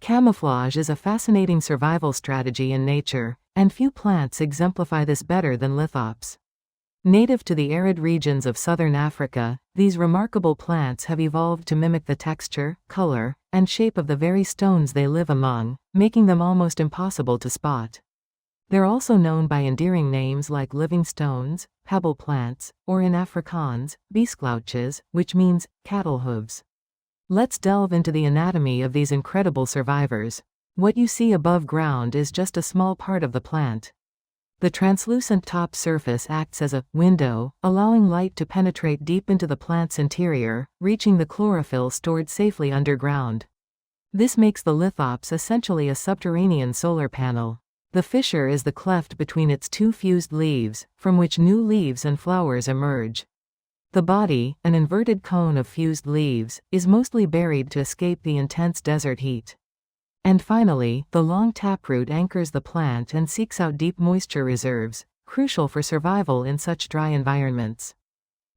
Camouflage is a fascinating survival strategy in nature, and few plants exemplify this better than lithops. Native to the arid regions of southern Africa, these remarkable plants have evolved to mimic the texture, color, and shape of the very stones they live among, making them almost impossible to spot. They're also known by endearing names like living stones, pebble plants, or in Afrikaans, beesklauwtjies, which means cattle hooves. Let's delve into the anatomy of these incredible survivors. What you see above ground is just a small part of the plant. The translucent top surface acts as a window, allowing light to penetrate deep into the plant's interior, reaching the chlorophyll stored safely underground. This makes the lithops essentially a subterranean solar panel. The fissure is the cleft between its two fused leaves, from which new leaves and flowers emerge. The body, an inverted cone of fused leaves, is mostly buried to escape the intense desert heat. And finally, the long taproot anchors the plant and seeks out deep moisture reserves, crucial for survival in such dry environments.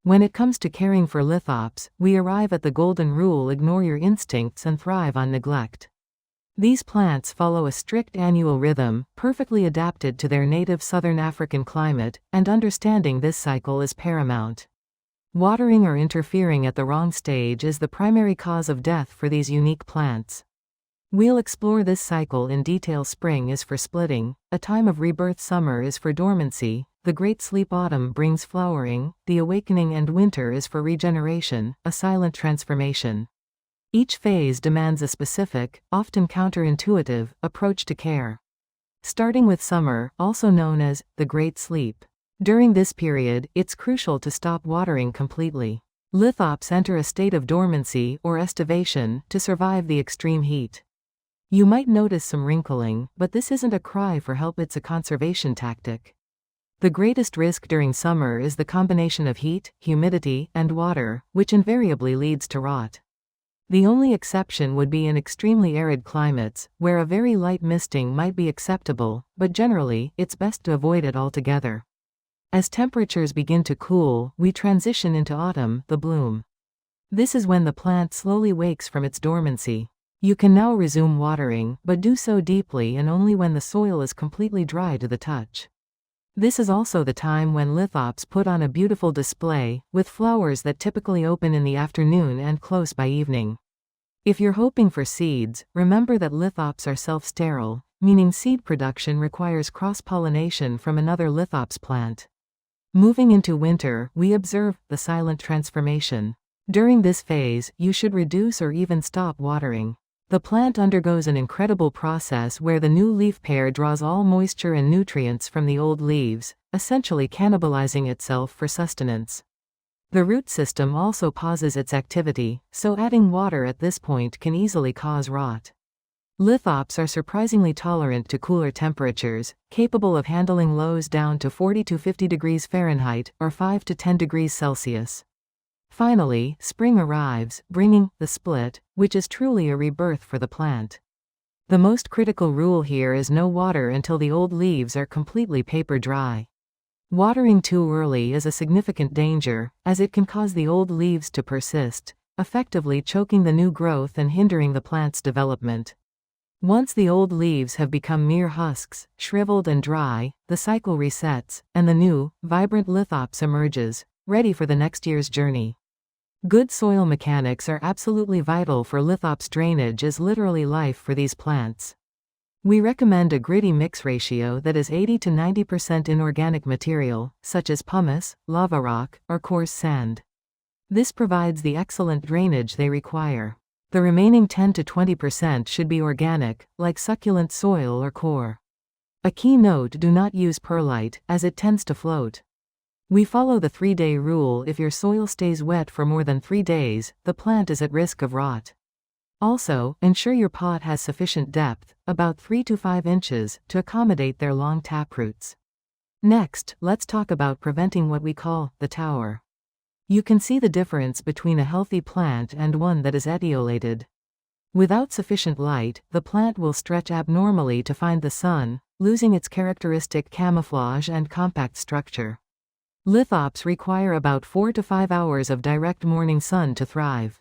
When it comes to caring for lithops, we arrive at the golden rule: ignore your instincts and thrive on neglect. These plants follow a strict annual rhythm, perfectly adapted to their native southern African climate, and understanding this cycle is paramount. Watering or interfering at the wrong stage is the primary cause of death for these unique plants. We'll explore this cycle in detail. Spring is for splitting, a time of rebirth. Summer is for dormancy, the great sleep. Autumn brings flowering, the awakening, and winter is for regeneration, a silent transformation. Each phase demands a specific, often counterintuitive, approach to care. Starting with summer, also known as the Great Sleep. During this period, it's crucial to stop watering completely. Lithops enter a state of dormancy or estivation to survive the extreme heat. You might notice some wrinkling, but this isn't a cry for help, it's a conservation tactic. The greatest risk during summer is the combination of heat, humidity, and water, which invariably leads to rot. The only exception would be in extremely arid climates, where a very light misting might be acceptable, but generally, it's best to avoid it altogether. As temperatures begin to cool, we transition into autumn, the bloom. This is when the plant slowly wakes from its dormancy. You can now resume watering, but do so deeply and only when the soil is completely dry to the touch. This is also the time when lithops put on a beautiful display, with flowers that typically open in the afternoon and close by evening. If you're hoping for seeds, remember that lithops are self-sterile, meaning seed production requires cross-pollination from another lithops plant. Moving into winter, we observe the silent transformation. During this phase, you should reduce or even stop watering. The plant undergoes an incredible process where the new leaf pair draws all moisture and nutrients from the old leaves, essentially cannibalizing itself for sustenance. The root system also pauses its activity, so adding water at this point can easily cause rot. Lithops are surprisingly tolerant to cooler temperatures, capable of handling lows down to 40 to 50 degrees Fahrenheit, or 5 to 10 degrees Celsius. Finally, spring arrives, bringing the split, which is truly a rebirth for the plant. The most critical rule here is no water until the old leaves are completely paper dry. Watering too early is a significant danger, as it can cause the old leaves to persist, effectively choking the new growth and hindering the plant's development. Once the old leaves have become mere husks, shriveled and dry, the cycle resets, and the new, vibrant lithops emerges, ready for the next year's journey. Good soil mechanics are absolutely vital for lithops. Drainage is literally life for these plants. We recommend a gritty mix ratio that is 80 to 90% inorganic material, such as pumice, lava rock, or coarse sand. This provides the excellent drainage they require. The remaining 10 to 20% should be organic, like succulent soil or core. A key note: do not use perlite, as it tends to float. We follow the 3-day rule. If your soil stays wet for more than 3 days, the plant is at risk of rot. Also, ensure your pot has sufficient depth, about 3 to 5 inches, to accommodate their long taproots. Next, let's talk about preventing what we call the tower. You can see the difference between a healthy plant and one that is etiolated. Without sufficient light, the plant will stretch abnormally to find the sun, losing its characteristic camouflage and compact structure. Lithops require about 4 to 5 hours of direct morning sun to thrive.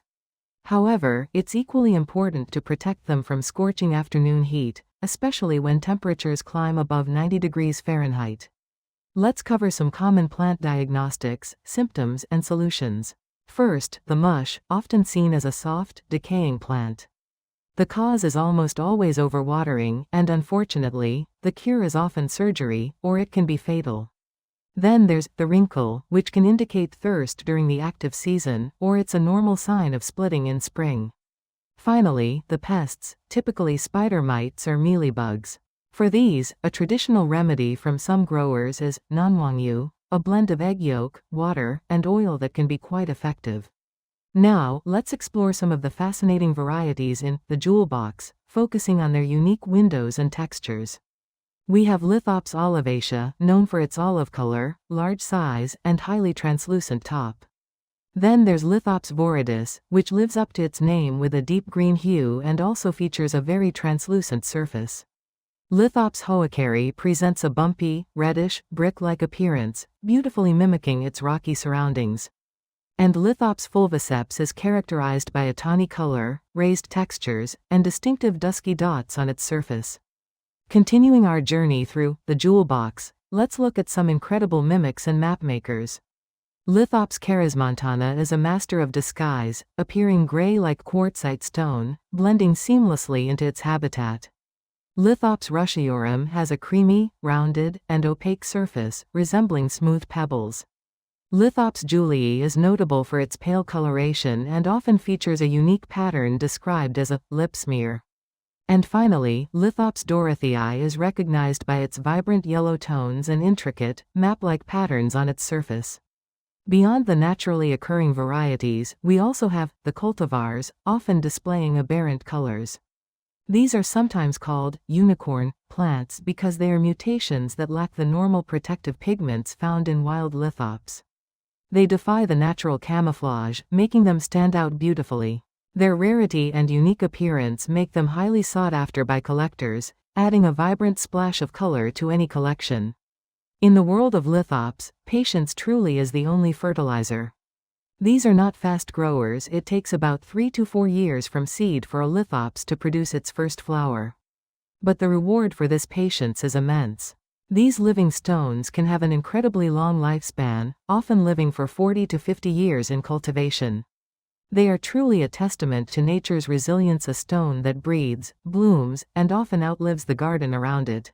However, it's equally important to protect them from scorching afternoon heat, especially when temperatures climb above 90 degrees Fahrenheit. Let's cover some common plant diagnostics, symptoms, and solutions. First, the mush, often seen as a soft, decaying plant. The cause is almost always overwatering, and unfortunately, the cure is often surgery, or it can be fatal. Then there's the wrinkle, which can indicate thirst during the active season, or it's a normal sign of splitting in spring. Finally, the pests, typically spider mites or mealybugs. For these, a traditional remedy from some growers is nanwangyu, a blend of egg yolk, water, and oil that can be quite effective. Now, let's explore some of the fascinating varieties in the jewel box, focusing on their unique windows and textures. We have Lithops olivacea, known for its olive color, large size, and highly translucent top. Then there's Lithops viridis, which lives up to its name with a deep green hue and also features a very translucent surface. Lithops hoakeri presents a bumpy, reddish, brick-like appearance, beautifully mimicking its rocky surroundings. And Lithops fulviceps is characterized by a tawny color, raised textures, and distinctive dusky dots on its surface. Continuing our journey through the jewel box, let's look at some incredible mimics and mapmakers. Lithops charismontana is a master of disguise, appearing gray like quartzite stone, blending seamlessly into its habitat. Lithops ruschiorum has a creamy, rounded, and opaque surface, resembling smooth pebbles. Lithops julii is notable for its pale coloration and often features a unique pattern described as a lip smear. And finally, Lithops dorothei is recognized by its vibrant yellow tones and intricate, map-like patterns on its surface. Beyond the naturally occurring varieties, we also have the cultivars, often displaying aberrant colors. These are sometimes called unicorn plants because they are mutations that lack the normal protective pigments found in wild lithops. They defy the natural camouflage, making them stand out beautifully. Their rarity and unique appearance make them highly sought after by collectors, adding a vibrant splash of color to any collection. In the world of lithops, patience truly is the only fertilizer. These are not fast growers. It takes about 3 to 4 years from seed for a lithops to produce its first flower. But the reward for this patience is immense. These living stones can have an incredibly long lifespan, often living for 40 to 50 years in cultivation. They are truly a testament to nature's resilience, a stone that breeds, blooms, and often outlives the garden around it.